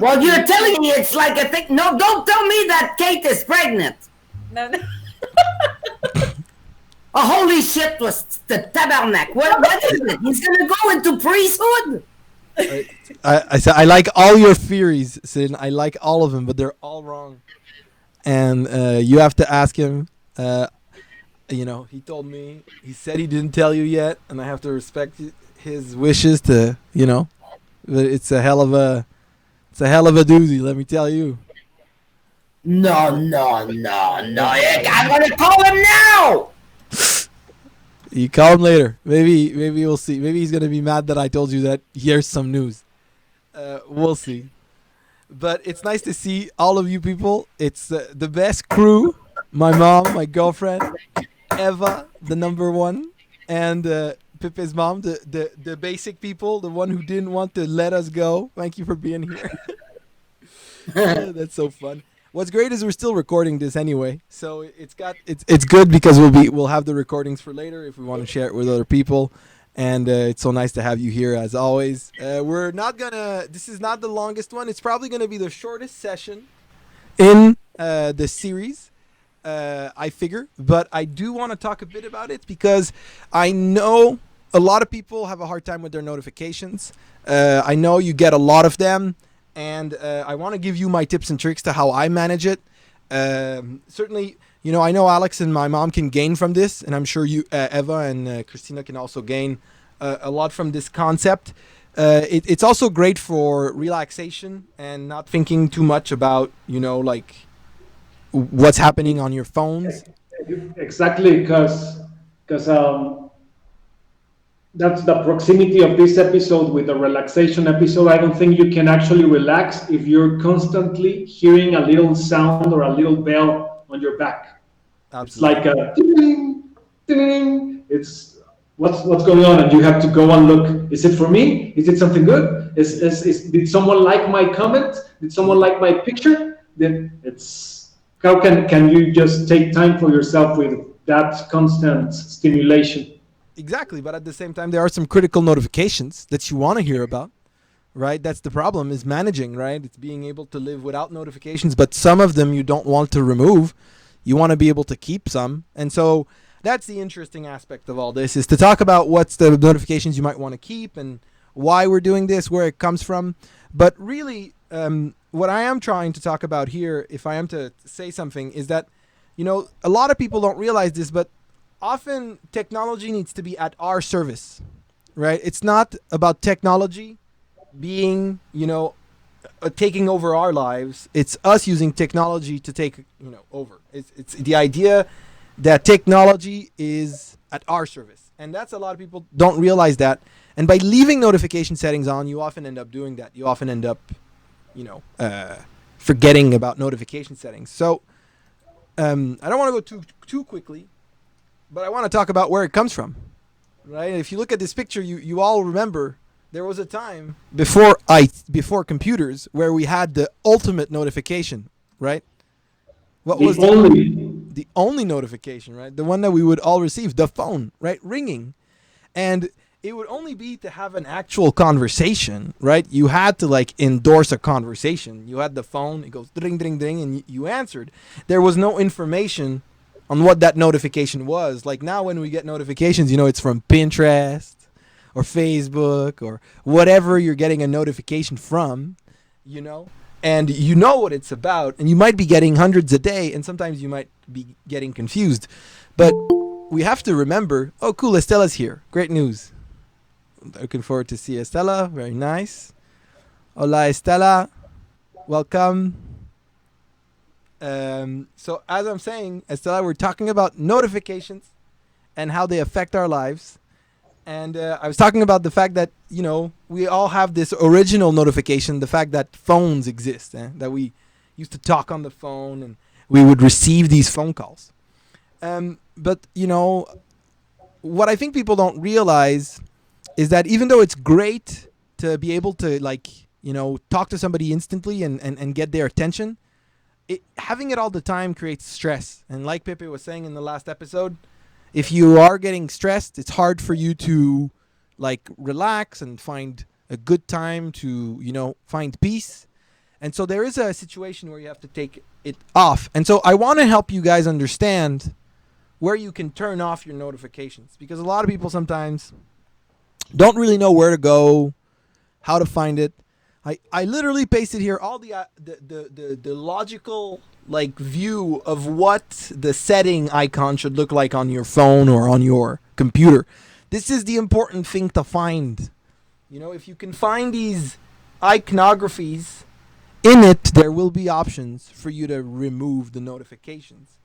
Well, you're telling me it's like a thing. No, don't tell me that Kate is pregnant. No, no. Oh, holy shit was the tabernacle. What is it? He's gonna go into priesthood? I, I said I like all your theories, Sin. I like all of them, but they're all wrong. And you have to ask him. He told me. He said he didn't tell you yet, and I have to respect his wishes. But it's a hell of a doozy. Let me tell you. No, no, no, no. I'm gonna call him now. You call him later. Maybe we'll see. Maybe he's gonna be mad that I told you that. Here's some news. We'll see. But it's nice to see all of you people. It's the best crew. My mom, my girlfriend, Eva, the number one, and Pepe's mom, the basic people, the one who didn't want to let us go. Thank you for being here. That's so fun. What's great is we're still recording this anyway, so it's good because we'll have the recordings for later if we want to share it with other people, and it's so nice to have you here as always. This is not the longest one. It's probably gonna be the shortest session in the series. I figure, but I do want to talk a bit about it because I know a lot of people have a hard time with their notifications. I know you get a lot of them. And I want to give you my tips and tricks to how I manage it. Certainly, I know Alex and my mom can gain from this, and I'm sure you, Eva and Christina, can also gain a lot from this concept. It's also great for relaxation and not thinking too much about, like what's happening on your phones. Exactly, because that's the proximity of this episode with the relaxation episode. I don't think you can actually relax if you're constantly hearing a little sound or a little bell on your back. Absolutely. It's like a ding, ding. It's what's going on, and you have to go and look. Is it for me? Is it something good? Did someone like my comment? Did someone like my picture? Then it's how can you just take time for yourself with that constant stimulation? Exactly, but at the same time, there are some critical notifications that you want to hear about, right? That's the problem, is managing, right? It's being able to live without notifications, but some of them you don't want to remove. You want to be able to keep some. And so that's the interesting aspect of all this, is to talk about what's the notifications you might want to keep and why we're doing this, where it comes from. But really, what I am trying to talk about here, if I am to say something, is that, a lot of people don't realize this, but often technology needs to be at our service, right? It's not about technology being, taking over our lives. It's us using technology to take, over. It's the idea that technology is at our service. And that's a lot of people don't realize that. And by leaving notification settings on, you often end up doing that. You often end up, forgetting about notification settings. So I don't want to go too quickly. But I want to talk about where it comes from, right? If you look at this picture, you all remember there was a time before computers where we had the ultimate notification, right? What was the only notification, right? The one that we would all receive, the phone, right? Ringing. And it would only be to have an actual conversation, right? You had to endorse a conversation. You had the phone, it goes ding, ding, ding, and you answered. There was no information on what that notification was. Like now when we get notifications, it's from Pinterest or Facebook or whatever you're getting a notification from, and you know what it's about, and you might be getting hundreds a day, and sometimes you might be getting confused. But we have to remember, oh cool, Estella's here. Great news. Looking forward to see Estella. Very nice. Hola Estella. Welcome. So as I'm saying, Estella, we're talking about notifications and how they affect our lives. And I was talking about the fact that, we all have this original notification, the fact that phones exist, that we used to talk on the phone and we would receive these phone calls. But, what I think people don't realize is that even though it's great to be able to, talk to somebody instantly and get their attention, having it all the time creates stress. And like Pepe was saying in the last episode, if you are getting stressed, it's hard for you to relax and find a good time to, find peace. And so there is a situation where you have to take it off. And so I want to help you guys understand where you can turn off your notifications, because a lot of people sometimes don't really know where to go, how to find it. I literally pasted here all the logical like view of what the setting icon should look like on your phone or on your computer. This is the important thing to find. You know, if you can find these iconographies, in it there will be options for you to remove the notifications.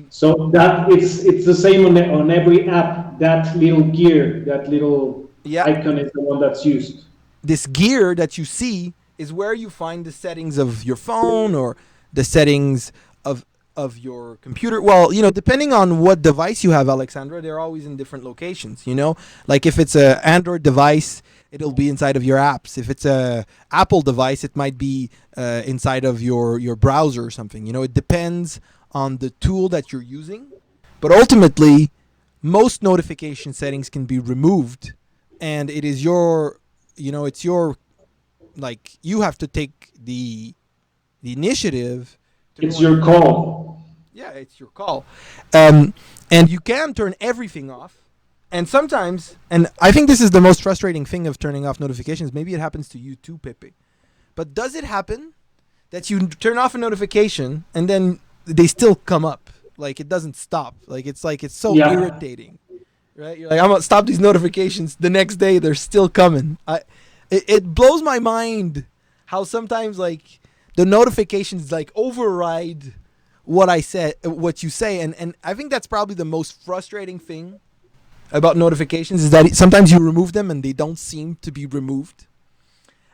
So that it's the same on every app. That little gear, that little icon is the one that's used. This gear that you see is where you find the settings of your phone or the settings of your computer. Well, you know, depending on what device you have, Alexandra, they're always in different locations, you know? Like if it's a Android device, it'll be inside of your apps. If it's a Apple device, it might be inside of your browser or something. You know, it depends on the tool that you're using. But ultimately, most notification settings can be removed, and it is your, you know, it's your, like, you have to take the initiative. It's your call. Yeah, it's your call. And you can turn everything off. And sometimes, and I think this is the most frustrating thing of turning off notifications. Maybe it happens to you too, Pepe. But does it happen that you turn off a notification and then they still come up? Like it doesn't stop. Like it's so irritating, right? You're like, I'm gonna stop these notifications. The next day they're still coming. It blows my mind how sometimes like the notifications like override what I said, what you say, and I think that's probably the most frustrating thing about notifications is that sometimes you remove them and they don't seem to be removed.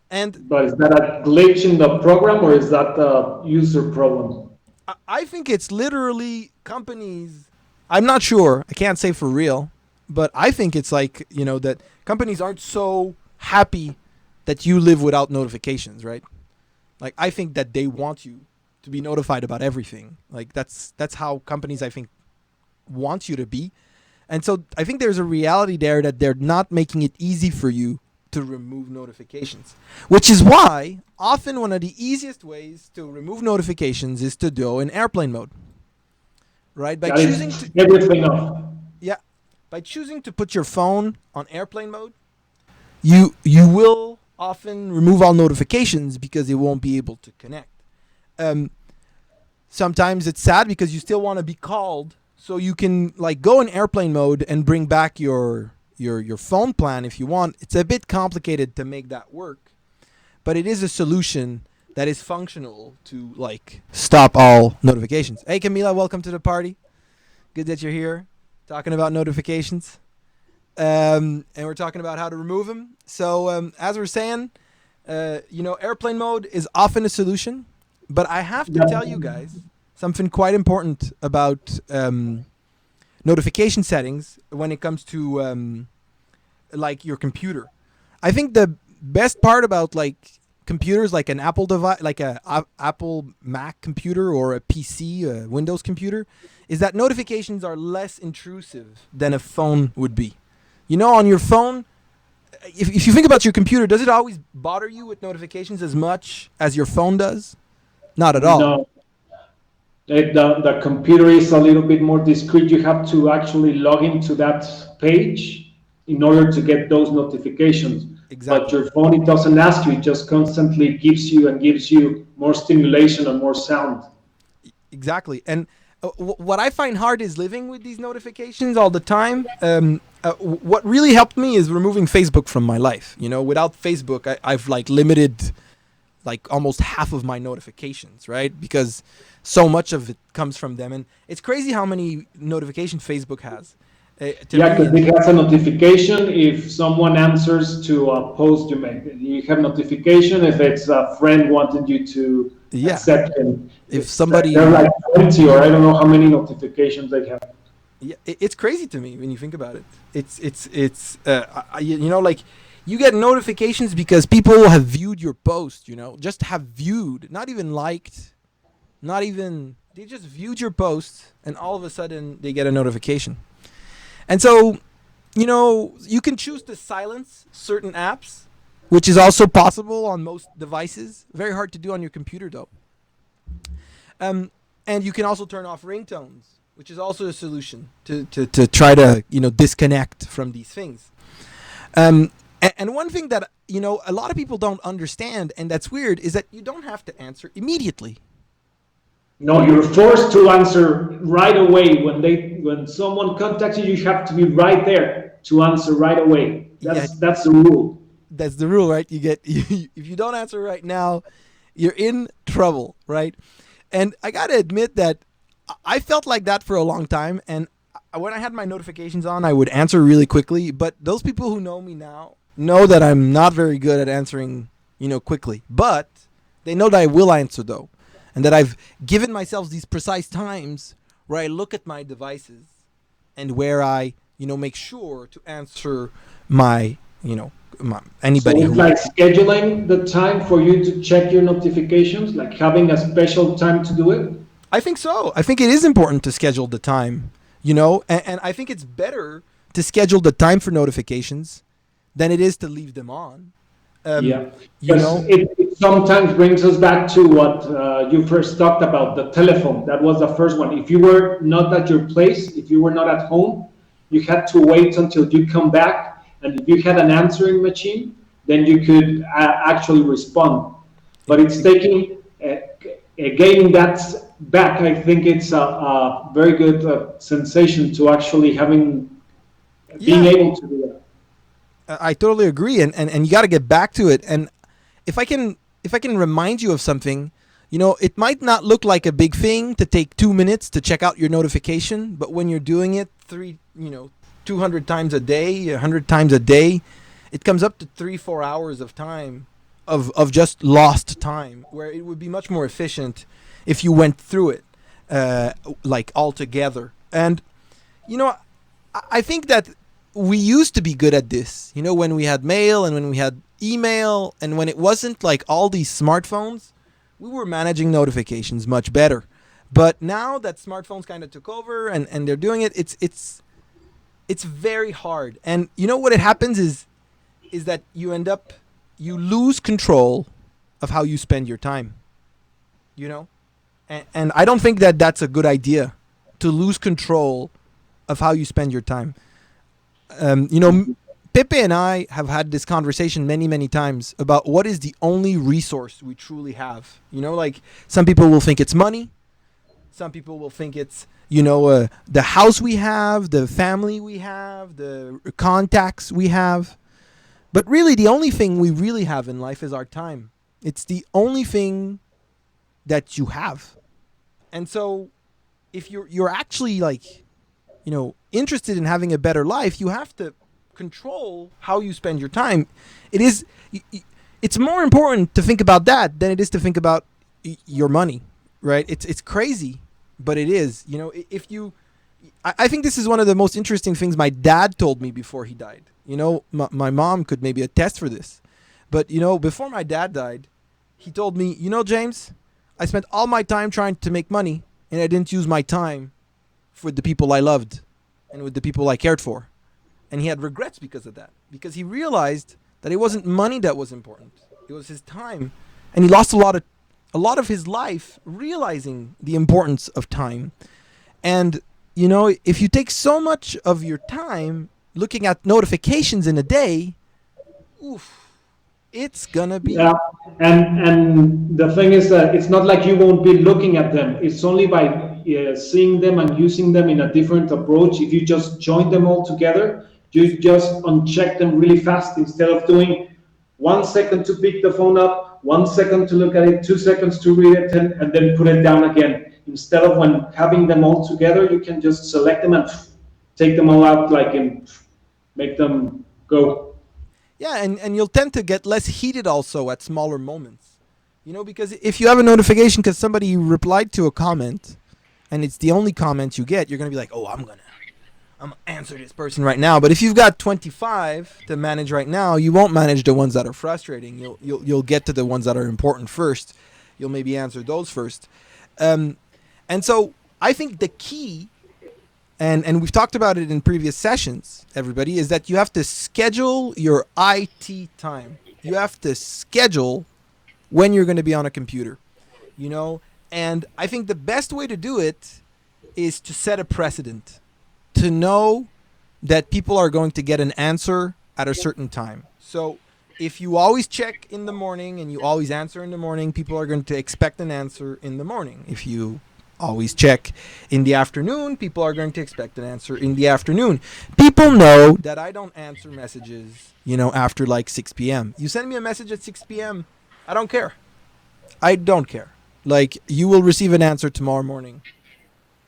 But is that a glitch in the program or is that a user problem? I think it's literally companies. I'm not sure. I can't say for real, but I think it's like, you know, that companies aren't so happy that you live without notifications, right? Like I think that they want you to be notified about everything. Like that's how companies, I think, want you to be. And so I think there's a reality there that they're not making it easy for you to remove notifications, which is why often one of the easiest ways to remove notifications is to go in airplane mode, right? By choosing to everything off. Yeah, by choosing to put your phone on airplane mode, you will often remove all notifications because it won't be able to connect. Sometimes it's sad because you still want to be called, so you can like go in airplane mode and bring back your phone plan if you want. It's a bit complicated to make that work, but it is a solution that is functional to like stop all notifications. Hey Camila, welcome to the party. Good that you're here talking about notifications. And we're talking about how to remove them. So as we're saying, you know, airplane mode is often a solution, but I have to tell you guys something quite important about notification settings when it comes to like your computer. I think the best part about like computers, like an Apple device, like a Apple Mac computer or a PC, a Windows computer, is that notifications are less intrusive than a phone would be. You know, on your phone, if you think about your computer, does it always bother you with notifications as much as your phone does? Not at all. No. The computer is a little bit more discreet. You have to actually log into that page in order to get those notifications. Exactly. But your phone, it doesn't ask you. It just constantly gives you more stimulation and more sound. Exactly. And what I find hard is living with these notifications all the time. What really helped me is removing Facebook from my life. You know, without Facebook, I've like limited like almost half of my notifications, right? Because so much of it comes from them. And it's crazy how many notifications Facebook has. Because it has a notification if someone answers to a post you make. You have notification if it's a friend wanting you to accept him. If somebody... They're like 20 or I don't know how many notifications they have. Yeah, it's crazy to me when you think about it. It's you know, like you get notifications because people have viewed your post, you know, just have viewed, not even liked, they just viewed your post and all of a sudden they get a notification. And so, you know, you can choose to silence certain apps which is also possible on most devices. Very hard to do on your computer though. And you can also turn off ringtones, which is also a solution to try to disconnect from these things. And one thing that a lot of people don't understand, and that's weird, is that you don't have to answer immediately. No, you're forced to answer right away. When someone contacts you, you have to be right there to answer right away. That's the rule. That's the rule, right? If you don't answer right now, you're in trouble, right? And I gotta admit that I felt like that for a long time. And when I had my notifications on, I would answer really quickly. But those people who know me now know that I'm not very good at answering, quickly. But they know that I will answer though, and that I've given myself these precise times where I look at my devices and where I, make sure to answer my, anybody. So it's like scheduling the time for you to check your notifications, like having a special time to do it. I think so. I think it is important to schedule the time, and I think it's better to schedule the time for notifications than it is to leave them on. It sometimes brings us back to what you first talked about, the telephone. That was the first one. If you were not at your place, if you were not at home, you had to wait until you come back. And if you had an answering machine, then you could actually respond. But it's taking, gaining that back, I think it's a very good sensation to actually being able to do that. I totally agree, and you got to get back to it. And if I can remind you of something, it might not look like a big thing to take 2 minutes to check out your notification, but when you're doing it 200 times a day, 100 times a day, it comes up to 3-4 hours of time of just lost time, where it would be much more efficient if you went through it like all together. And I think that we used to be good at this, when we had mail and when we had email and when it wasn't like all these smartphones, we were managing notifications much better. But now that smartphones kind of took over and they're doing it, it's very hard. And what it happens is that you lose control of how you spend your time, and I don't think that that's a good idea, to lose control of how you spend your time. Pepe and I have had this conversation many, many times about what is the only resource we truly have. Like some people will think it's money. Some people will think it's, the house we have, the family we have, the contacts we have. But really, the only thing we really have in life is our time. It's the only thing that you have. And so if you're actually interested in having a better life, you have to control how you spend your time. It's more important to think about that than it is to think about your money, right? It's crazy, but it is. I think this is one of the most interesting things my dad told me before he died. My mom could maybe attest for this, but before my dad died, he told me, James, I spent all my time trying to make money, and I didn't use my time for the people I loved and with the people I cared for. And he had regrets because of that, because he realized that it wasn't money that was important. It was his time. And he lost a lot of his life realizing the importance of time. And, if you take so much of your time looking at notifications in a day, it's gonna be... Yeah, and the thing is that it's not like you won't be looking at them. It's only by seeing them and using them in a different approach. If you just join them all together, you just uncheck them really fast instead of doing 1 second to pick the phone up, 1 second to look at it, 2 seconds to read it, and then put it down again. Instead of when having them all together, you can just select them and take them all out, and make them go. Yeah, and you'll tend to get less heated also at smaller moments. Because if you have a notification because somebody replied to a comment and it's the only comment you get, you're going to be like, oh, I'm going to answer this person right now. But if you've got 25 to manage right now, you won't manage the ones that are frustrating. You'll get to the ones that are important first. You'll maybe answer those first. And so I think the key, and we've talked about it in previous sessions, everybody, is that you have to schedule your IT time. You have to schedule when you're going to be on a computer, you know? And I think the best way to do it is to set a precedent, to know that people are going to get an answer at a certain time. So if you always check in the morning and you always answer in the morning, people are going to expect an answer in the morning. If you always check in the afternoon, people are going to expect an answer in the afternoon. People know that I don't answer messages, you know, after like 6 p.m. You send me a message at 6 p.m., I don't care. I don't care. Like, you will receive an answer tomorrow morning,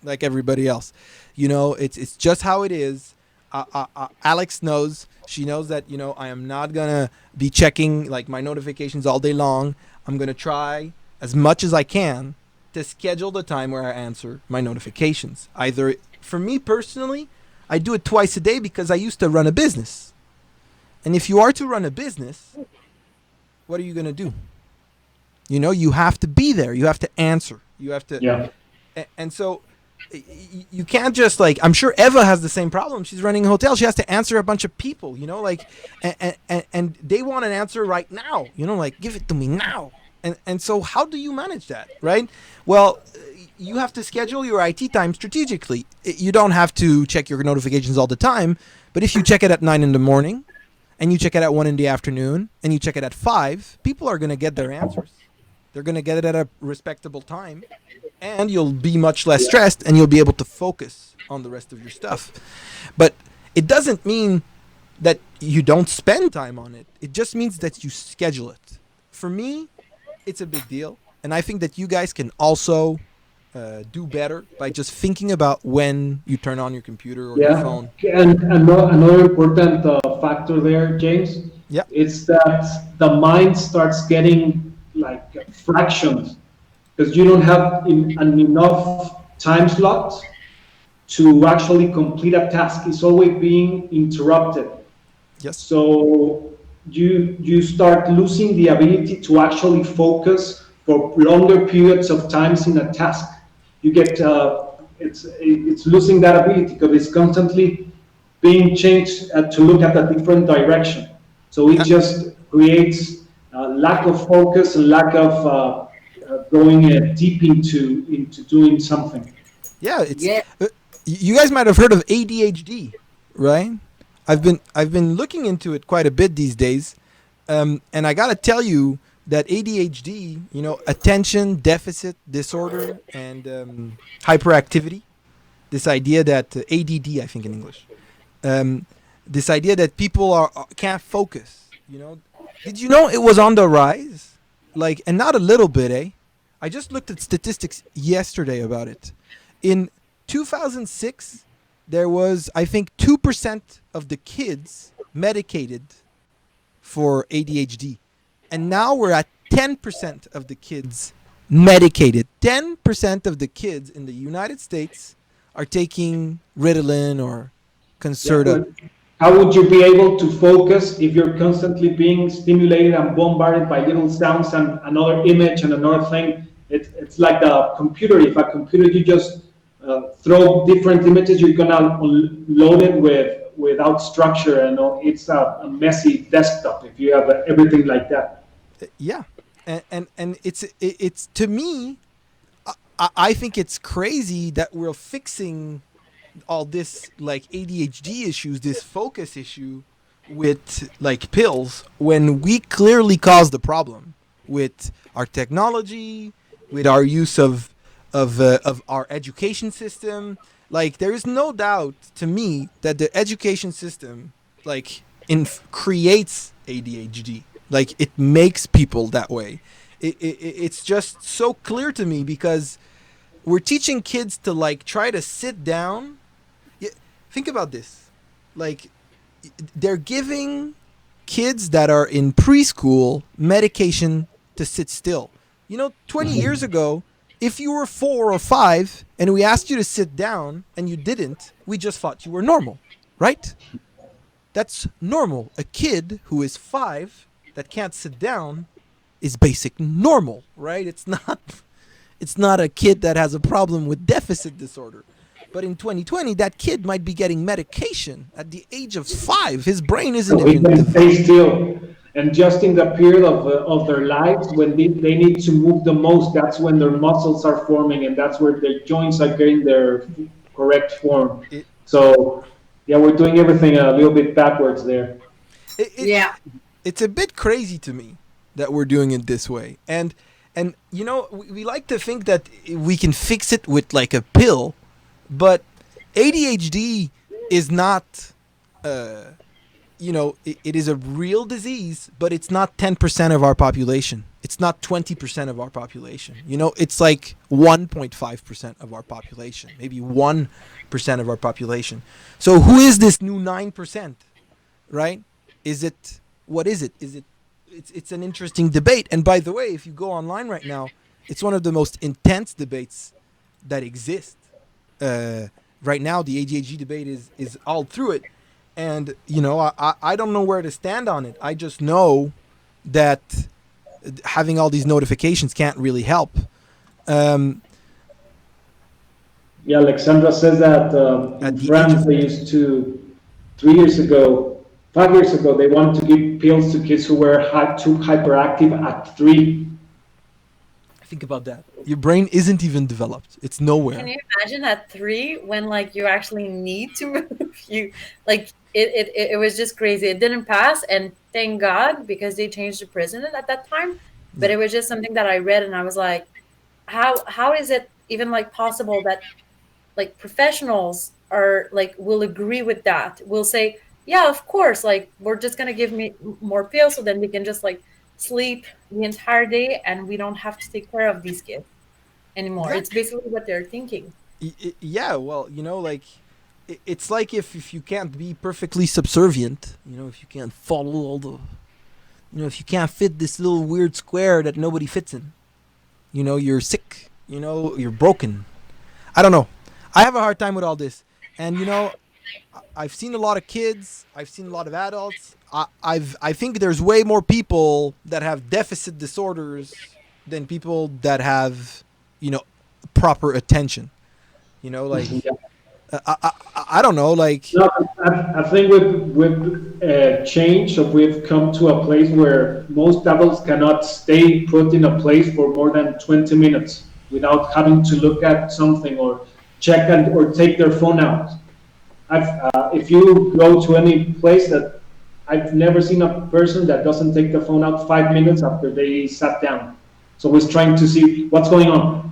like everybody else. You know, it's just how it is. Alex knows. She knows that, you know, I am not going to be checking like my notifications all day long. I'm going to try as much as I can to schedule the time where I answer my notifications. Either, for me personally, I do it twice a day because I used to run a business. And if you are to run a business, what are you going to do? You know, you have to be there. You have to answer. You have to. Yeah. And so you can't just like, I'm sure Eva has the same problem. She's running a hotel. She has to answer a bunch of people, you know, like, and they want an answer right now, you know, like, give it to me now. And so how do you manage that, right? Well, you have to schedule your IT time strategically. You don't have to check your notifications all the time, but if you check it at 9 in the morning and you check it at 1 in the afternoon and you check it at 5, people are going to get their answers. They're going to get it at a respectable time, and you'll be much less stressed and you'll be able to focus on the rest of your stuff. But it doesn't mean that you don't spend time on it. It just means that you schedule it. For me, it's a big deal. And I think that you guys can also do better by just thinking about when you turn on your computer or your phone. And another important factor there, James, is that the mind starts getting like fractions, because you don't have an enough time slot to actually complete a task. It's always being interrupted. Yes. So you start losing the ability to actually focus for longer periods of times in a task. You get it's losing that ability because it's constantly being changed to look at a different direction. So it just creates a lack of focus and lack of going deep into doing something. Yeah, you guys might have heard of ADHD, right? I've been looking into it quite a bit these days, and I gotta tell you that ADHD, you know, attention deficit disorder and hyperactivity, this idea that ADD, I think in English, this idea that people can't focus, you know. Did you know it was on the rise? Like, and not a little bit, eh? I just looked at statistics yesterday about it. In 2006, there was, I think, 2% of the kids medicated for ADHD. And now we're at 10% of the kids medicated. 10% of the kids in the United States are taking Ritalin or Concerta. How would you be able to focus if you're constantly being stimulated and bombarded by little sounds and another image and another thing? It's like a computer. If a computer, you just throw different images, you're gonna load it without structure, and it's a messy desktop if you have everything like that. Yeah, and it's to me, I think it's crazy that we're fixing all this like ADHD issues, this focus issue with like pills, when we clearly caused the problem with our technology, with our use of our education system. Like, there is no doubt to me that the education system like creates ADHD. Like, it makes people that way. It's just so clear to me because we're teaching kids to like try to sit down. Think about this. Like, they're giving kids that are in preschool medication to sit still. You know, 20 years ago, if you were 4 or 5 and we asked you to sit down and you didn't, we just thought you were normal, right? That's normal. A kid who is 5 that can't sit down is basic normal, right? It's not a kid that has a problem with deficit disorder. But in 2020, that kid might be getting medication at the age of 5. His brain isn't even stay still. And just in the period of their lives, when they need to move the most, that's when their muscles are forming, and that's where their joints are getting their correct form. It, So, yeah, we're doing everything a little bit backwards there. it Yeah. it's a bit crazy to me that we're doing it this way. And you know, we like to think that we can fix it with like a pill, but ADHD is not you know, it is a real disease, but it's not 10% of our population. It's not 20% of our population. You know, it's like 1.5% of our population, maybe 1% of our population. So who is this new 9%, right? Is it, what is it? It's an interesting debate. And by the way, if you go online right now, it's one of the most intense debates that exist. Right now, the ADHD debate is all through it. And, you know, I don't know where to stand on it. I just know that having all these notifications can't really help. Yeah, Alexandra says that At in the France age of- they used to 5 years ago, they wanted to give pills to kids who were too hyperactive at 3. Think about that. Your brain isn't even developed. It's nowhere. Can you imagine at 3 when like you actually need to move? You like it was just crazy. It didn't pass, and thank God, because they changed the president at that time. But it was just something that I read, and I was like, how is it even like possible that like professionals are like will agree with that? Will say, yeah, of course, like we're just gonna give me more pills so then we can just like sleep the entire day and we don't have to take care of these kids anymore. Yeah. It's basically what they're thinking. Yeah, well, you know, like it's like if you can't be perfectly subservient, you know, if you can't follow all the, you know, if you can't fit this little weird square that nobody fits in, you know, you're sick, you know, you're broken. I don't know. I have a hard time with all this. And, you know, I've seen a lot of kids. I've seen a lot of adults. I think there's way more people that have deficit disorders than people that have, you know, proper attention. You know, like I don't know, like No, I think with change, so we've come to a place where most adults cannot stay put in a place for more than 20 minutes without having to look at something or check or take their phone out. If you go to any place, that I've never seen a person that doesn't take the phone out 5 minutes after they sat down. So always trying to see what's going on.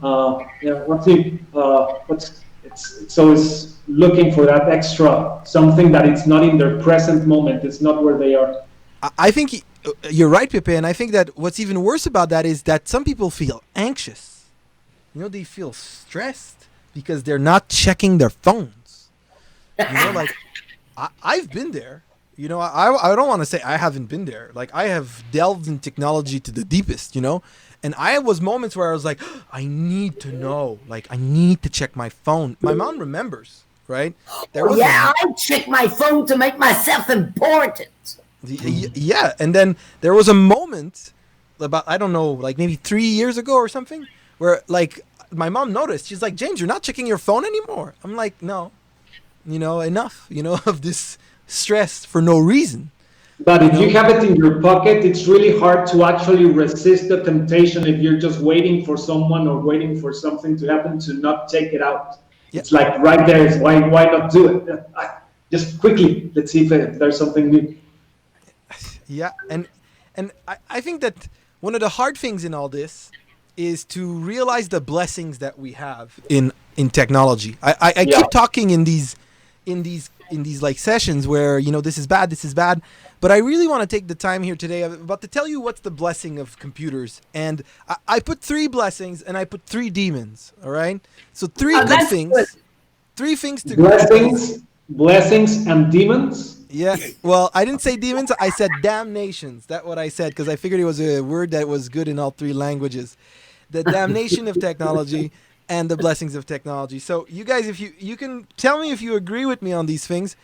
It's always looking for that extra something that it's not in their present moment. It's not where they are. I think you're right, Pepe, and I think that what's even worse about that is that some people feel anxious. You know, they feel stressed because they're not checking their phones. You know, like I've been there. You know, I don't want to say I haven't been there. Like I have delved in technology to the deepest, you know. And I was moments where I was like, I need to know. Like I need to check my phone. My mom remembers, right? There was Yeah, I check my phone to make myself important. yeah, and then there was a moment about, I don't know, like maybe 3 years ago or something, where like my mom noticed. She's like, James, you're not checking your phone anymore. I'm like, no, you know, enough, you know, of this stress for no reason. But if you have it in your pocket, it's really hard to actually resist the temptation if you're just waiting for someone or waiting for something to happen to not take it out. Yeah. It's like right there. Is why not do it? Just quickly, let's see if there's something new. Yeah, and I think that one of the hard things in all this is to realize the blessings that we have in technology. I keep talking in these like sessions where, you know, this is bad, but I really want to take the time here today about to tell you what's the blessing of computers. And I put 3 blessings and I put 3 demons. All right, so 3 good that's things, good. 3 things to Blessings and demons. Yeah, well, I didn't say demons. I said damnations. That's what I said, because I figured it was a word that was good in all 3 languages. The damnation of technology and the blessings of technology. So you guys, if you can tell me if you agree with me on these things,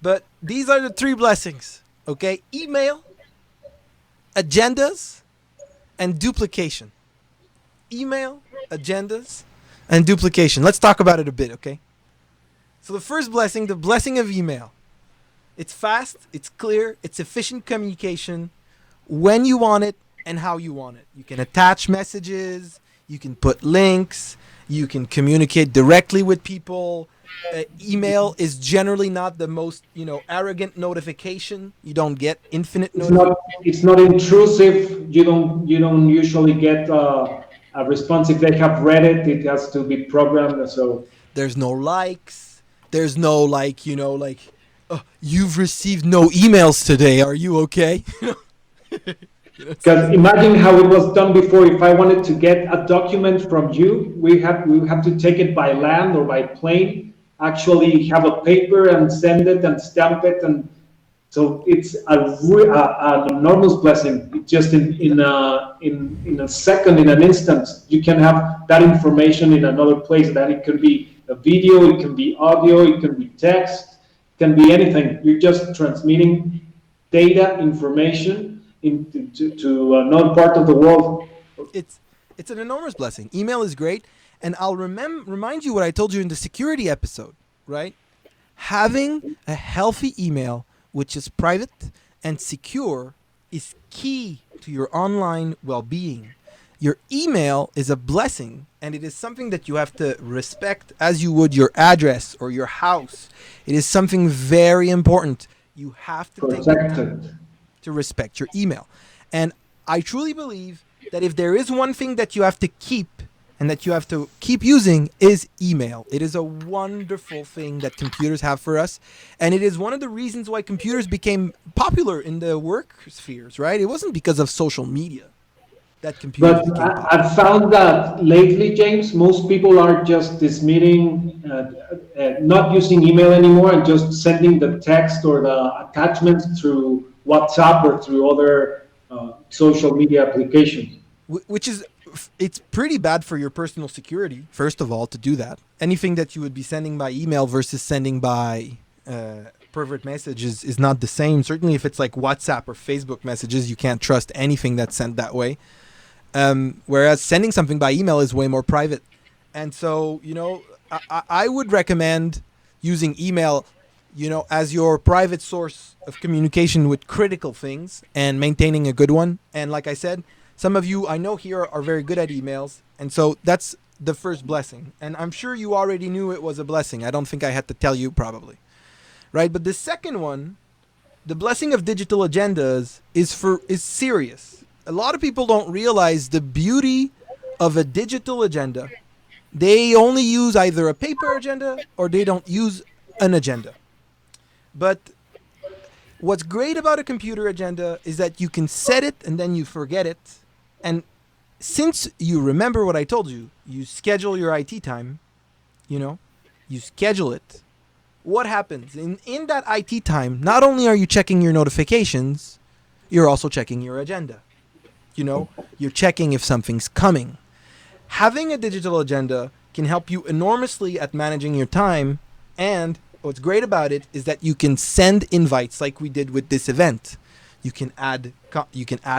but these are the 3 blessings, okay? Email, agendas, and duplication. Email, agendas, and duplication. Let's talk about it a bit, okay? So the first blessing, the blessing of email. It's fast, it's clear, it's efficient communication when you want it and how you want it. You can attach messages, you can put links, you can communicate directly with people. Email is generally not the most, arrogant notification. You don't get infinite notifications. It's not intrusive. You don't usually get a response if they have read it. It has to be programmed. So There's no likes. There's no you've received no emails today. Are you okay? because imagine how it was done before. If I wanted to get a document from you, we have to take it by land or by plane. Actually, have a paper and send it and stamp it, and so it's an enormous blessing. It just in a second, in an instant, you can have that information in another place. That it can be a video, it can be audio, it can be text, it can be anything. You're just transmitting data, information to another part of the world. It's an enormous blessing. Email is great, and I'll remind you what I told you in the security episode, right? Having a healthy email which is private and secure is key to your online well-being. Your email is a blessing, and it is something that you have to respect as you would your address or your house. It is something very important. You have to take the time to respect your email. And I truly believe that if there is one thing that you have to keep and that you have to keep using is email. It is a wonderful thing that computers have for us. And it is one of the reasons why computers became popular in the work spheres, right? It wasn't because of social media that computers But became popular. I've found that lately, James, most people are just dismissing, not using email anymore and just sending the text or the attachments through WhatsApp or through other social media applications. Which is, it's pretty bad for your personal security, first of all, to do that. Anything that you would be sending by email versus sending by private messages is not the same. Certainly if it's like WhatsApp or Facebook messages, you can't trust anything that's sent that way. Whereas sending something by email is way more private. And so, I would recommend using email, as your private source of communication with critical things and maintaining a good one. And like I said, some of you I know here are very good at emails. And so that's the first blessing. And I'm sure you already knew it was a blessing. I don't think I had to tell you probably. Right? But the second one, the blessing of digital agendas is serious. A lot of people don't realize the beauty of a digital agenda. They only use either a paper agenda or they don't use an agenda. But what's great about a computer agenda is that you can set it and then you forget it. And since you remember what I told you, you schedule your IT time, you schedule it. What happens? In that IT time, not only are you checking your notifications, you're also checking your agenda. You're checking if something's coming. Having a digital agenda can help you enormously at managing your time. And what's great about it is that you can send invites like we did with this event. You can add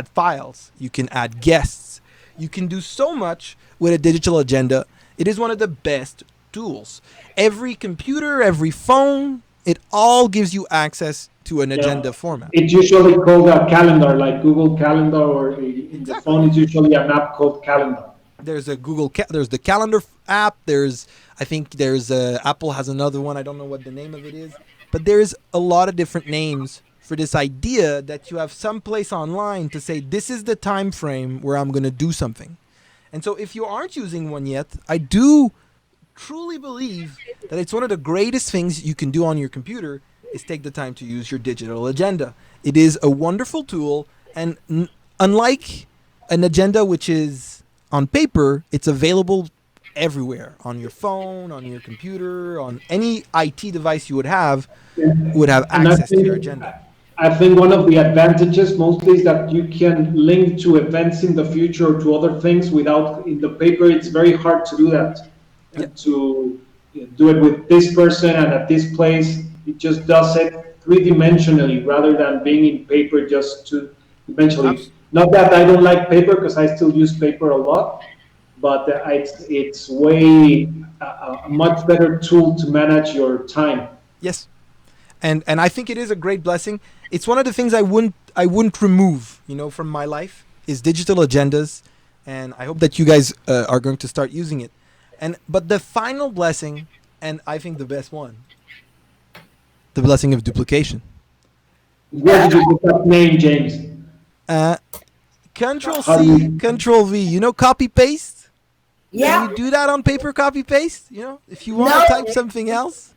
files. You can add guests. You can do so much with a digital agenda. It is one of the best tools. Every computer, every phone, it all gives you access to an agenda format. It's usually called a calendar, like Google Calendar, or in the phone, it's usually an app called Calendar. There's a there's the calendar app. I think Apple has another one. I don't know what the name of it is, but there's a lot of different names for this idea that you have some place online to say, this is the time frame where I'm going to do something. And so if you aren't using one yet, I do truly believe that it's one of the greatest things you can do on your computer is take the time to use your digital agenda. It is a wonderful tool, and unlike an agenda which is on paper, it's available everywhere, on your phone, on your computer, on any IT device you would have access to your agenda. I think one of the advantages mostly is that you can link to events in the future or to other things without, in the paper, it's very hard to do that. Yeah. And to do it with this person and at this place, it just does it three-dimensionally rather than being in paper just two-dimensionally. Not that I don't like paper, because I still use paper a lot, but it's way a much better tool to manage your time. Yes. and I think it is a great blessing. It's one of the things I wouldn't remove, from my life is digital agendas, and I hope that you guys are going to start using it. But the final blessing, and I think the best one, the blessing of duplication. Where did you get that name, James? Control How do C, you- Control V. Copy paste. Yeah. Can you do that on paper? Copy paste. If you want to No. type something else,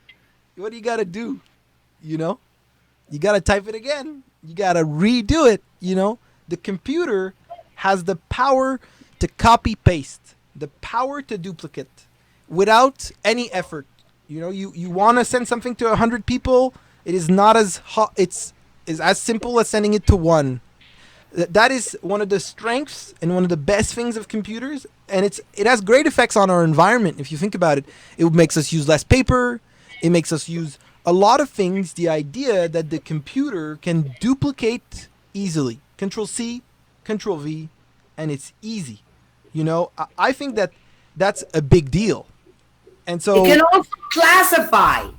what do you got to do? You got to type it again. You got to redo it. The computer has the power to copy paste, the power to duplicate without any effort. You want to send something to 100 people. It is not as hot. It's as simple as sending it to one. That is one of the strengths and one of the best things of computers, and it has great effects on our environment. If you think about it, it makes us use less paper. It makes us use a lot of things. The idea that the computer can duplicate easily, Control C, Control V, and it's easy. I think that's a big deal, and so It can also classify.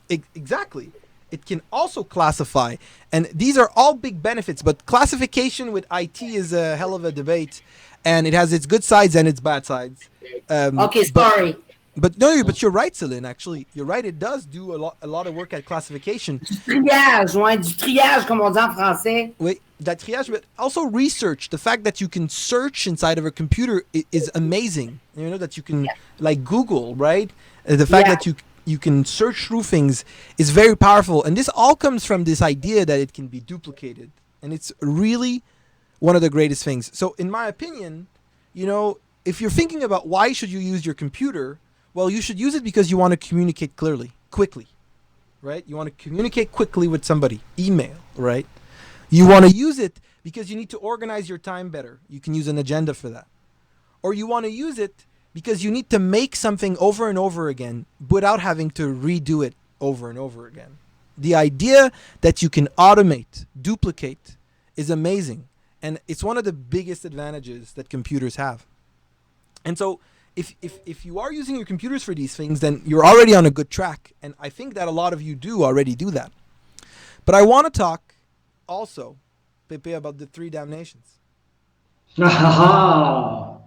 Exactly. It can also classify. And these are all big benefits. But classification with IT is a hell of a debate. And it has its good sides and its bad sides. Okay, but- sorry. But no, but you're right, Celine, actually. You're right. It does do a lot of work at classification. Triage, ouais, du triage, comme on dit en français. Wait, that triage, but also research. The fact that you can search inside of a computer is amazing. That you can, like Google, right? The fact Yeah. that you can search through things is very powerful. And this all comes from this idea that it can be duplicated. And it's really one of the greatest things. So in my opinion, if you're thinking about why should you use your computer, well, you should use it because you want to communicate quickly, right? You want to communicate quickly with somebody, email, right? You want to use it because you need to organize your time better. You can use an agenda for that. Or you want to use it because you need to make something over and over again without having to redo it over and over again. The idea that you can automate, duplicate, is amazing. And it's one of the biggest advantages that computers have. And so if you are using your computers for these things, then you're already on a good track. And I think that a lot of you do already do that. But I want to talk also, Pepe, about the 3 damnations, Ah,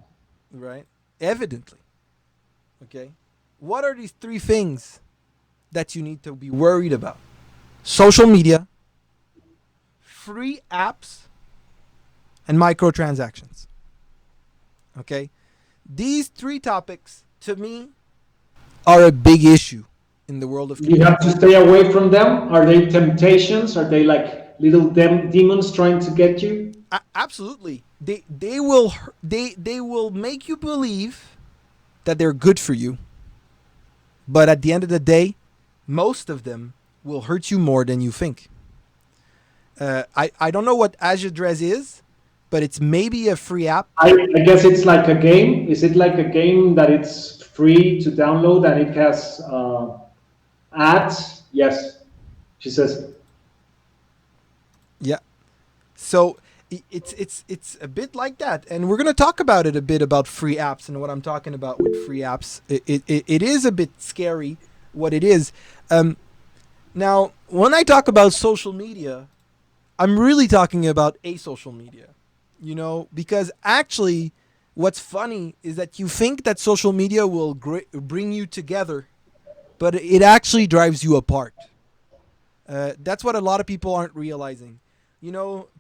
right? Evidently. Okay? What are these 3 things that you need to be worried about? Social media, free apps, and microtransactions. Okay? These 3 topics, to me, are a big issue in the world of you have to stay away from them. Are they temptations? Are they like little demons trying to get you? Absolutely. They will make you believe that they're good for you, but at the end of the day, most of them will hurt you more than you think. I don't know what Ajedrez is, but it's maybe a free app. I guess it's like a game. Is it like a game that it's free to download and it has ads? Yes, she says. Yeah. So it's a bit like that, and we're gonna talk about it a bit about free apps and what I'm talking about with free apps. It is a bit scary what it is. Now, when I talk about social media, I'm really talking about asocial media. Because actually, what's funny is that you think that social media will bring you together, but it actually drives you apart. That's what a lot of people aren't realizing.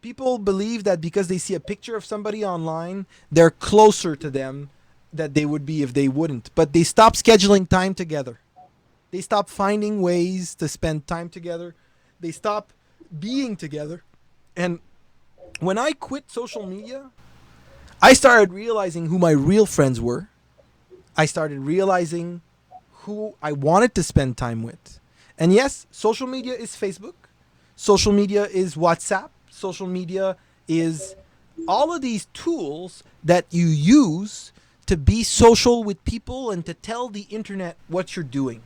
People believe that because they see a picture of somebody online, they're closer to them than they would be if they wouldn't. But they stop scheduling time together. They stop finding ways to spend time together. They stop being together. And when I quit social media, I started realizing who my real friends were. I started realizing who I wanted to spend time with. And yes, social media is Facebook. Social media is WhatsApp. Social media is all of these tools that you use to be social with people and to tell the internet what you're doing.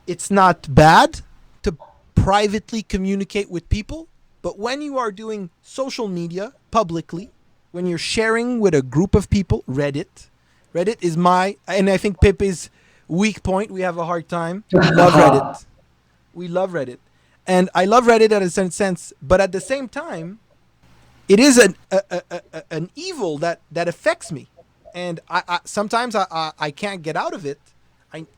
It's not bad to privately communicate with people, but when you are doing social media publicly, when you're sharing with a group of people, Reddit is and I think Pepe's weak point. We have a hard time. We love Reddit. We love Reddit, and I love Reddit in a certain sense. But at the same time, it is an evil that affects me, and I sometimes I can't get out of it.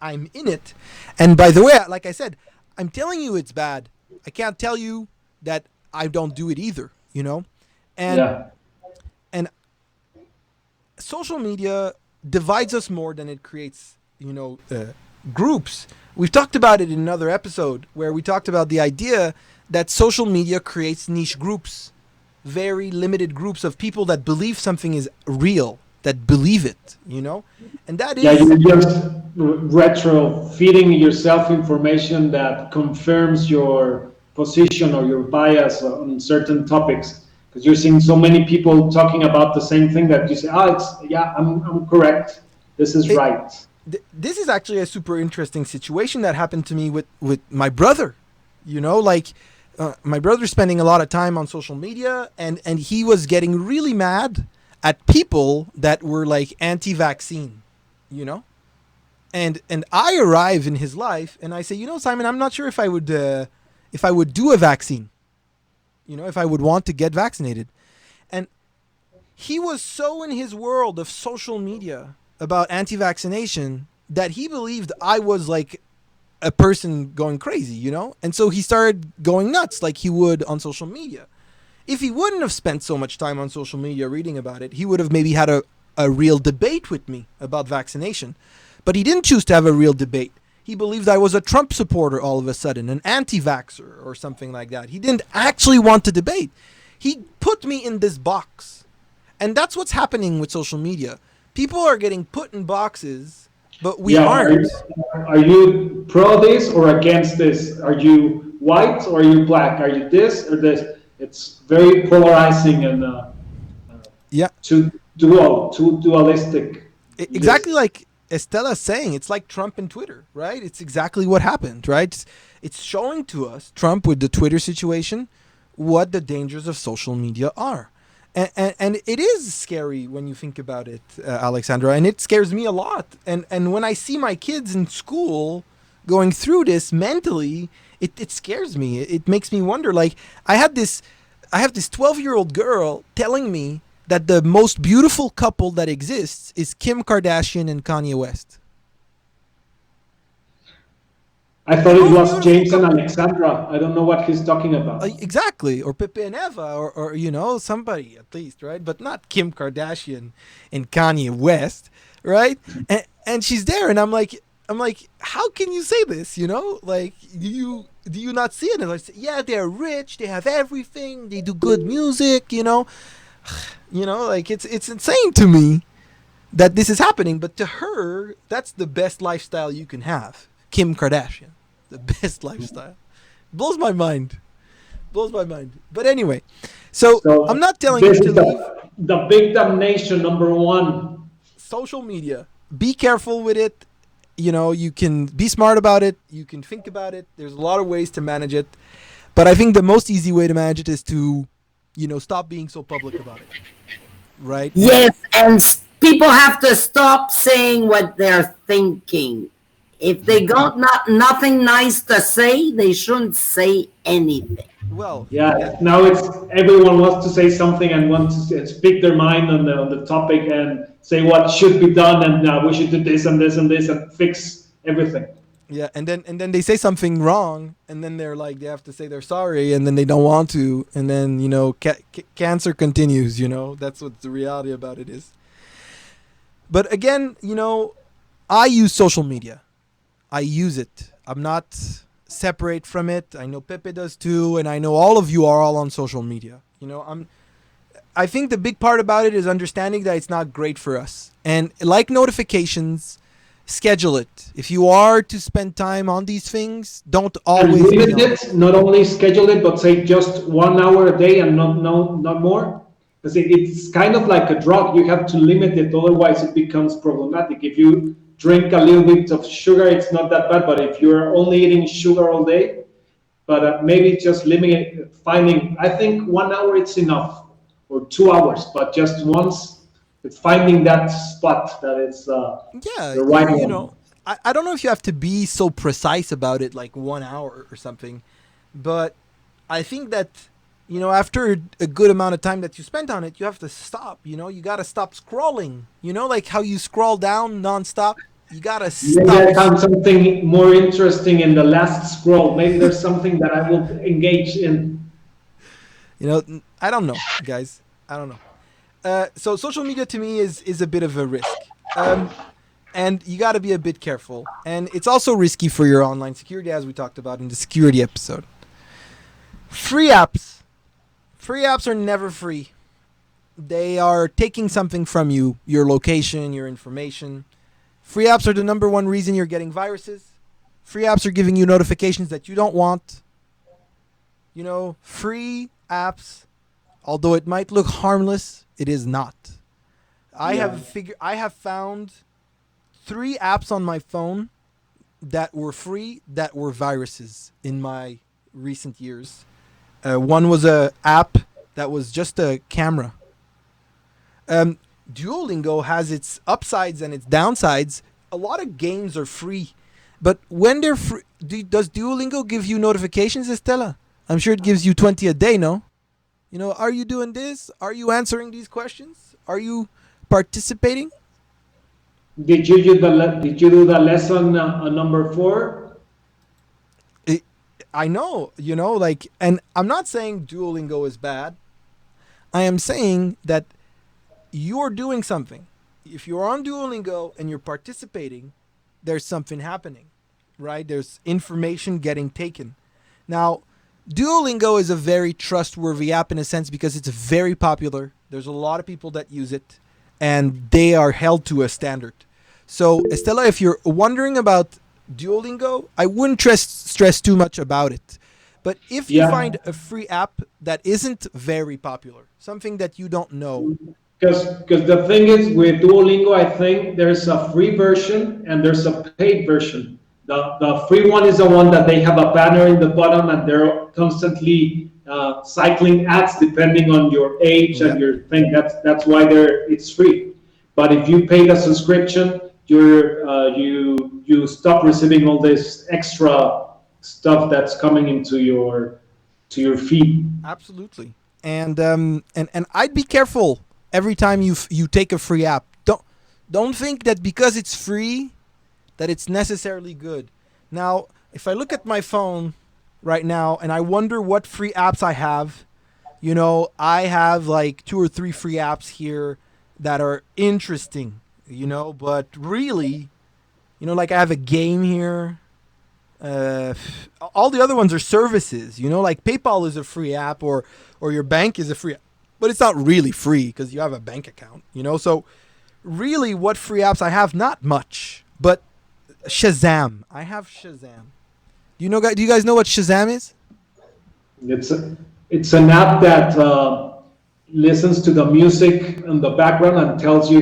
I'm in it, and by the way, like I said, I'm telling you it's bad. I can't tell you that I don't do it either. You know, and Yeah. and social media divides us more than it creates. You know, groups. We've talked about it in another episode where we talked about the idea that social media creates niche groups, very limited groups of people that believe something is real, that believe it, you know? And that Yeah, is, you're just retro feeding yourself information that confirms your position or your bias on certain topics. Because you're seeing so many people talking about the same thing that you say, oh, I'm correct. This is It- right. this is actually a super interesting situation that happened to me with my brother, you know? Like, my brother's spending a lot of time on social media, and he was getting really mad at people that were like anti-vaccine, you know? And I arrive in his life and I say, you know, Simon, I'm not sure if I would do a vaccine, you know, if I would want to get vaccinated. And he was so in his world of social media about anti-vaccination that he believed I was like a person going crazy, you know? And so he started going nuts like he would on social media. If he wouldn't have spent so much time on social media reading about it, he would have maybe had a real debate with me about vaccination. But he didn't choose to have a real debate. He believed I was a Trump supporter all of a sudden, an anti-vaxxer or something like that. He didn't actually want to debate. He put me in this box. And that's what's happening with social media. People are getting put in boxes, but we aren't. Are you pro this or against this? Are you white or are you black? Are you this or this? It's very polarizing and Yeah. too dualistic. Exactly like Estella's saying, it's like Trump and Twitter, right? It's exactly what happened, right? It's showing to us, Trump with the Twitter situation, what the dangers of social media are. And it is scary when you think about it, Alexandra, and it scares me a lot. And when I see my kids in school going through this mentally, it scares me. It makes me wonder. Like I have this 12-year-old girl telling me that the most beautiful couple that exists is Kim Kardashian and Kanye West. I thought it was James and Alexandra. I don't know what he's talking about. Exactly, or Pepe and Eva, or you know, somebody at least, right? But not Kim Kardashian and Kanye West, right? And she's there, and I'm like, how can you say this? You know, like, do you not see it? And I say, yeah, they're rich, they have everything, they do good music, you know, like it's insane to me that this is happening. But to her, that's the best lifestyle you can have, Kim Kardashian. The best lifestyle. Blows my mind. But anyway, so I'm not telling you this to is leave the big damnation number one. social media. Be careful with it. You know, you can be smart about it. You can think about it. There's a lot of ways to manage it. But I think the most easy way to manage it is to, you know, stop being so public about it. Right? Yes, and people have to stop saying what they're thinking. If they got nothing nice to say, they shouldn't say anything. Well, Yeah, now it's everyone wants to say something and wants to speak their mind on the topic and say what should be done and we should do this and this and this and fix everything. yeah, and then they say something wrong, and then they're like, they have to say they're sorry, and then they don't want to, and then, you know, cancer continues. You know, that's what the reality about it is. But again, you know, I use social media. I use it. I'm not separate from it. I know Pepe does too, and I know all of you are all on social media. You know, I think the big part about it is understanding that it's not great for us. And like notifications, schedule it. If you are to spend time on these things, don't And always be limit on it, not only schedule it, but say just 1 hour a day and not more. Because it's kind of like a drug. You have to limit it, otherwise it becomes problematic. If you drink a little bit of sugar, it's not that bad. But if you're only eating sugar all day, but maybe just limiting it, I think 1 hour it's enough, or 2 hours, but just once, it's finding that spot that it's Yeah, the right you one. know, I don't know if you have to be so precise about it, like 1 hour or something, but I think that, you know, after a good amount of time that you spent on it, you have to stop. You know, you got to stop scrolling. You know, like how you scroll down nonstop. You got to Maybe I stop. found something more interesting in the last scroll. Maybe there's something that I will engage in. You know, I don't know, guys. I don't know. So social media to me is a bit of a risk. And you got to be a bit careful. And it's also risky for your online security, as we talked about in the security episode. Free apps. Free apps are never free. They are taking something from you, your location, your information. Free apps are the number one reason you're getting viruses. Free apps are giving you notifications that you don't want. You know, free apps, although it might look harmless, it is not. I have found 3 apps on my phone that were free that were viruses in my recent years. One was a app that was just a camera. Duolingo has its upsides and its downsides. A lot of games are free, but when they're free, does Duolingo give you notifications, Estela? I'm sure it gives you 20 a day, no? You know, are you doing this? Are you answering these questions? Are you participating? Did you do the lesson number 4? I know, you know, like, and I'm not saying Duolingo is bad. I am saying that you're doing something. If you're on Duolingo and you're participating, there's something happening, right? There's information getting taken. Now, Duolingo is a very trustworthy app in a sense because it's very popular. There's a lot of people that use it and they are held to a standard. So, Estela, if you're wondering about Duolingo, I wouldn't stress too much about it. But if you find a free app that isn't very popular, something that you don't know. Because the thing is with Duolingo, I think there's a free version and there's a paid version. The free one is the one that they have a banner in the bottom and they're constantly cycling ads depending on your age and your thing. That's why it's free. But if you pay the subscription, you stop receiving all this extra stuff that's coming into your feed. Absolutely. And I'd be careful every time you take a free app. Don't think that because it's free that it's necessarily good. Now, if I look at my phone right now and I wonder what free apps I have, you know, I have like 2 or 3 free apps here that are interesting, you know, but really, you know, like I have a game here. All the other ones are services, you know, like PayPal is a free app or your bank is a free app, but it's not really free because you have a bank account, you know. So really what free apps I have, not much, but Shazam. I have Shazam. Do you guys know what Shazam is? It's an app that listens to the music in the background and tells you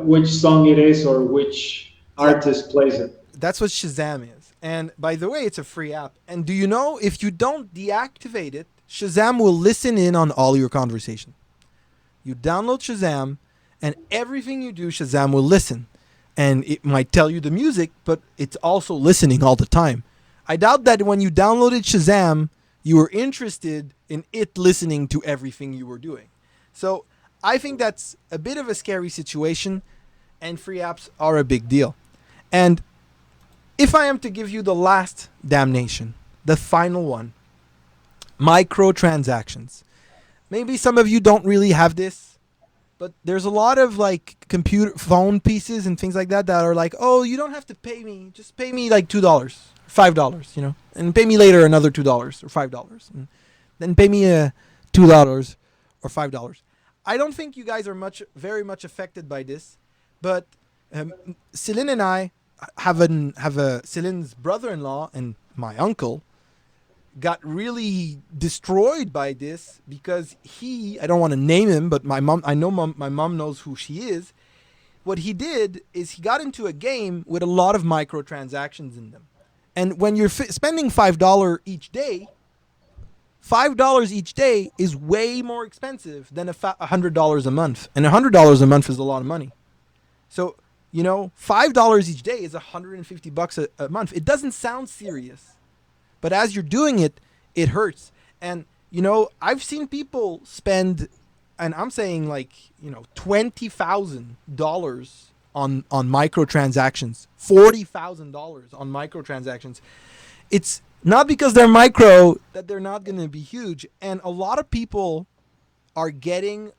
which song it is or which artist plays it. That's what Shazam is. And by the way, it's a free app. And do you know, if you don't deactivate it, Shazam will listen in on all your conversation. You download Shazam, and everything you do, Shazam will listen. And it might tell you the music, but it's also listening all the time. I doubt that when you downloaded Shazam, you were interested in it listening to everything you were doing. So I think that's a bit of a scary situation, and free apps are a big deal. And if I am to give you the last damnation, the final one, microtransactions. Maybe some of you don't really have this, but there's a lot of like computer phone pieces and things like that are like, oh, you don't have to pay me. Just pay me like $2, $5, you know, and pay me later another $2 or $5. And then pay me $2 or $5. I don't think you guys are very much affected by this, but Celine and I Celine's brother-in-law and my uncle got really destroyed by this because I don't want to name him, but my mom knows who she is. What he did is he got into a game with a lot of microtransactions in them. And when you're spending $5 each day, $5 each day is way more expensive than $100 a month. And $100 a month is a lot of money. So You know, $5 each day is $150 a month. It doesn't sound serious, but as you're doing it, it hurts. And you know, I've seen people spend, and I'm saying like, you know, $20,000 on microtransactions, $40,000 on microtransactions. It's not because they're micro that they're not going to be huge. And a lot of people are getting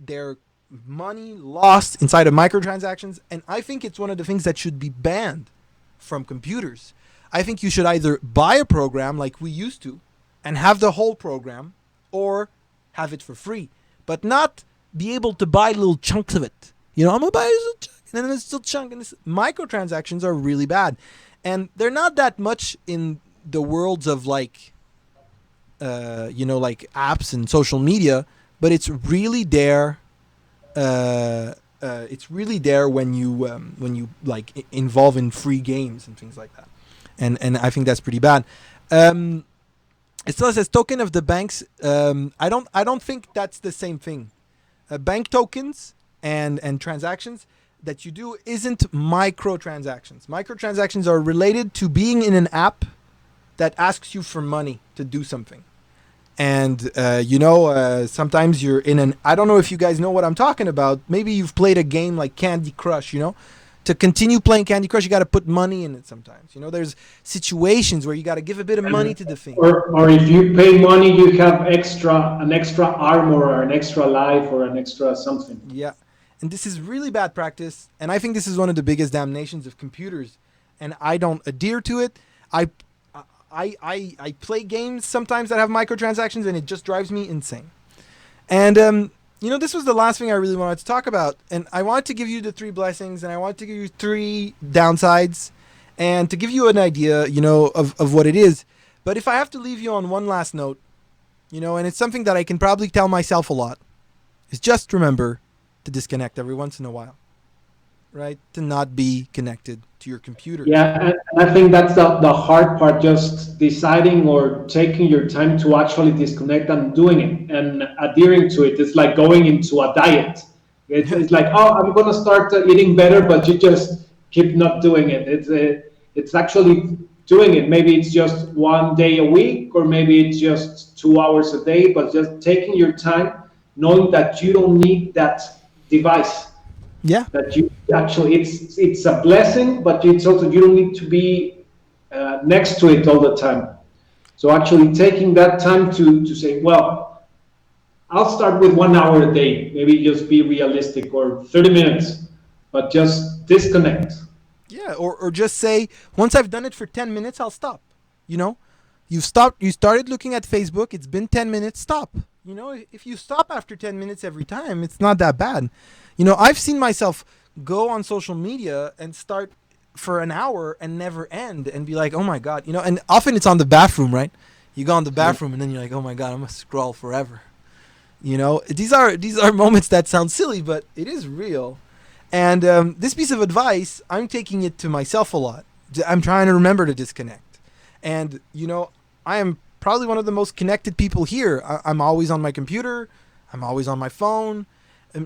their money lost inside of microtransactions, and I think it's one of the things that should be banned from computers. I think you should either buy a program like we used to and have the whole program, or have it for free, but not be able to buy little chunks of it. You know, I'm gonna buy this little chunk and then it's still chunk, and this microtransactions are really bad, and they're not that much in the worlds of like you know, like apps and social media, but it's really there. It's really there when you like involve in free games and things like that, and I think that's pretty bad. It still says token of the banks. I don't think that's the same thing. Bank tokens and transactions that you do isn't microtransactions. Microtransactions are related to being in an app that asks you for money to do something. And, you know, sometimes you're in an... I don't know if you guys know what I'm talking about. Maybe you've played a game like Candy Crush, you know? To continue playing Candy Crush, you got to put money in it sometimes. You know, there's situations where you got to give a bit of money to the thing. Or if you pay money, you have an extra armor or an extra life or an extra something. Yeah. And this is really bad practice. And I think this is one of the biggest damnations of computers. And I don't adhere to it. I play games sometimes that have microtransactions, and it just drives me insane. And, you know, this was the last thing I really wanted to talk about. And I wanted to give you the 3 blessings, and I wanted to give you 3 downsides, and to give you an idea, you know, of what it is. But if I have to leave you on one last note, you know, and it's something that I can probably tell myself a lot, is just remember to disconnect every once in a while, right? To not be connected to your computer. Yeah, and I think that's the hard part, just deciding or taking your time to actually disconnect and doing it and adhering to it. It's like going into a diet. It's like, oh, I'm going to start eating better, but you just keep not doing it. It's actually doing it. Maybe it's just 1 day a week, or maybe it's just 2 hours a day, but just taking your time, knowing that you don't need that device. Yeah. That you actually, it's a blessing, but it's also, you don't need to be next to it all the time. So actually taking that time to say, well, I'll start with 1 hour a day, maybe just be realistic, or 30 minutes, but just disconnect. Yeah, or just say, once I've done it for 10 minutes, I'll stop. You know, you started looking at Facebook, it's been 10 minutes, stop. You know, if you stop after 10 minutes every time, it's not that bad. You know, I've seen myself go on social media and start for an hour and never end, and be like, oh my God, you know, and often it's on the bathroom, right? You go on the bathroom and then you're like, oh my God, I'm going to scroll forever. You know, these are moments that sound silly, but it is real. And this piece of advice, I'm taking it to myself a lot. I'm trying to remember to disconnect. And, you know, I am probably one of the most connected people here. I'm always on my computer. I'm always on my phone.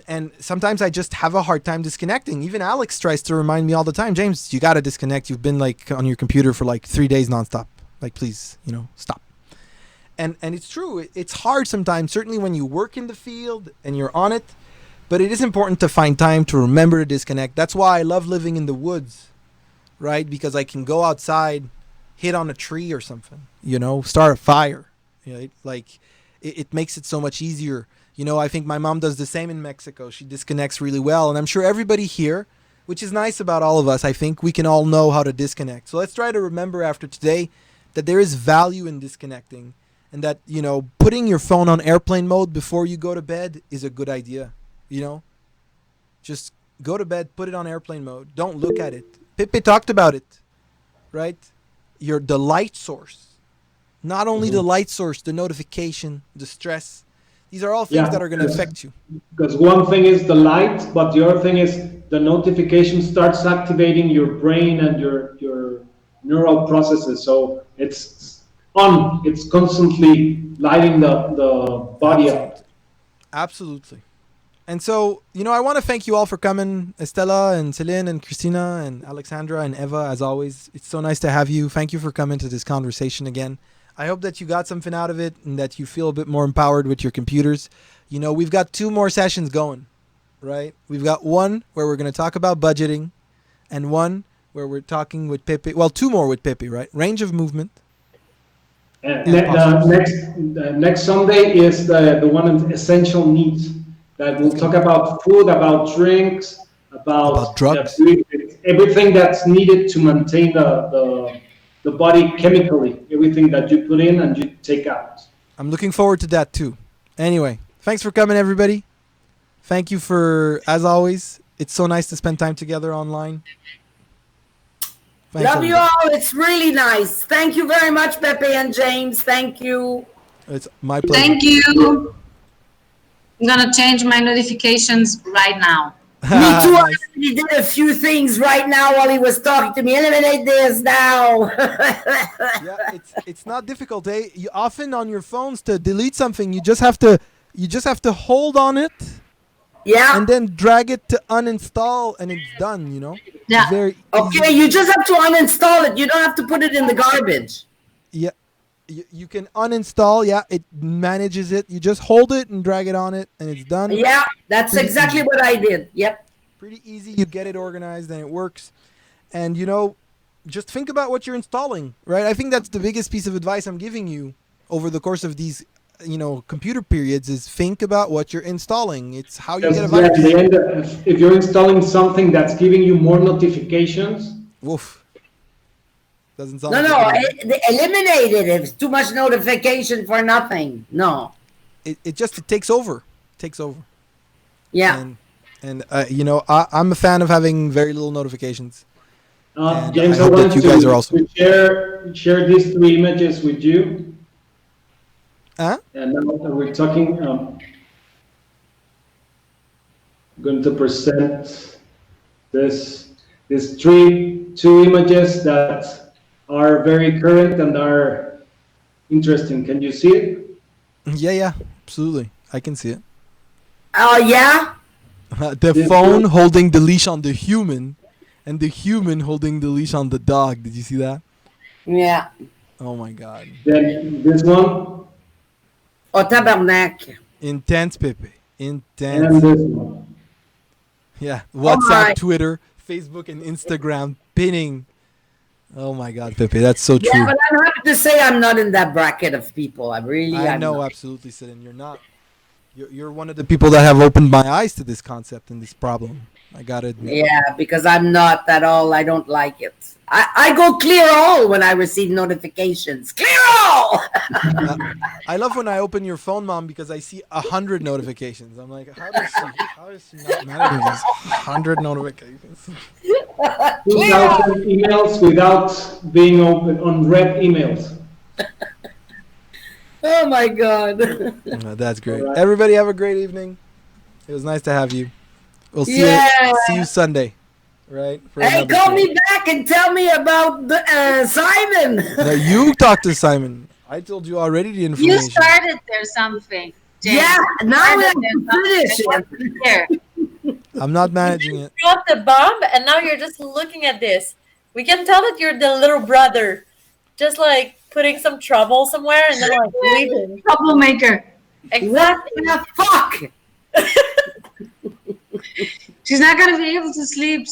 And sometimes I just have a hard time disconnecting. Even Alex tries to remind me all the time, James, you got to disconnect. You've been like on your computer for like 3 days nonstop. Like, please, you know, stop. And it's true. It's hard sometimes, certainly when you work in the field and you're on it. But it is important to find time to remember to disconnect. That's why I love living in the woods, right? Because I can go outside, hit on a tree or something, you know, start a fire. Right? Like, it makes it so much easier. You know, I think my mom does the same in Mexico. She disconnects really well. And I'm sure everybody here, which is nice about all of us, I think we can all know how to disconnect. So let's try to remember after today that there is value in disconnecting, and that, you know, putting your phone on airplane mode before you go to bed is a good idea. You know, just go to bed, put it on airplane mode. Don't look at it. Pepe talked about it, right? The light source, not only the light source, the notification, the stress. These are all things that are going to affect you. Because one thing is the light, but the other thing is the notification starts activating your brain and your neural processes. So it's on. It's constantly lighting the body up. Absolutely. And so, I want to thank you all for coming, Estela and Celine and Christina and Alexandra and Eva, as always. It's so nice to have you. Thank you for coming to this conversation again. I hope that you got something out of it and that you feel a bit more empowered with your computers. We've got 2 more sessions going, right? We've got one where we're going to talk about budgeting and one where we're talking with Pepe. Well, 2 more with Pepe, right? Range of movement. Next Sunday is the one on essential needs. That we'll talk about food, about drinks, about drugs, everything that's needed to maintain the body chemically, everything that you put in and you take out. I'm looking forward to that too. Anyway, thanks for coming, everybody. Thank you as always, it's so nice to spend time together online. Thanks, Love you all. It's really nice. Thank you very much, Pepe and James. Thank you. It's my pleasure. Thank you. I'm going to change my notifications right now. Me too. I already did a few things right now while he was talking to me. Eliminate this now. Yeah, it's not difficult, eh? You often on your phones to delete something, you just have to hold on it. Yeah. And then drag it to uninstall, and it's done. Yeah. Very okay, easy. you just have to uninstall it. You don't have to put it in the garbage. Yeah. You can uninstall. Yeah, it manages it. You just hold it and drag it on it, and it's done. Yeah, that's exactly what I did. Yep. Pretty easy. You get it organized, and it works. And just think about what you're installing, right? I think that's the biggest piece of advice I'm giving you over the course of these, computer periods is think about what you're installing. It's how you get a virus. At the end, if you're installing something that's giving you more notifications, woof. Doesn't sound. No, eliminate it. It's too much notification for nothing. No. It takes over. Yeah. And I'm a fan of having very little notifications. James, I I hope want that you guys are also. to share these 3 images with you. Huh? And now that we're talking, I'm going to present these 2 images that are very current and are interesting. Can you see it? Yeah, absolutely. I can see it. Oh, yeah? The phone holding the leash on the human, and the human holding the leash on the dog. Did you see that? Yeah. Oh my God. Then this one. Oh, tabarnak. Intense, Pepe. And Intense. this one. Yeah. WhatsApp, my. Twitter, Facebook, and Instagram pinning. Oh my God, Pepe. That's so true. Yeah, but I'm happy to say I'm not in that bracket of people. I am know, not. absolutely, Celine. You're not. You're one of the people that have opened my eyes to this concept and this problem. I gotta admit. Yeah, because I'm not at all. I don't like it. I go clear all when I receive notifications. Clear all! I love when I open your phone, Mom, because I see 100 notifications. I'm like, how does she not manage these 100 notifications? 2,000 emails without being open on red emails. Oh my God. That's great. All right. Everybody have a great evening. It was nice to have you. We'll see you Sunday, right? Hey, call me back and tell me about Simon. No, you talk to Simon. I told you already the You information. started there something. James. Yeah, now we have Started to there finish something. it. There. I'm not managing it. Dropped the bomb, and now you're just looking at this. We can tell that you're the little brother, just like putting some trouble somewhere and then like leaving. Troublemaker. Exactly. What the fuck? She's not going to be able to sleep.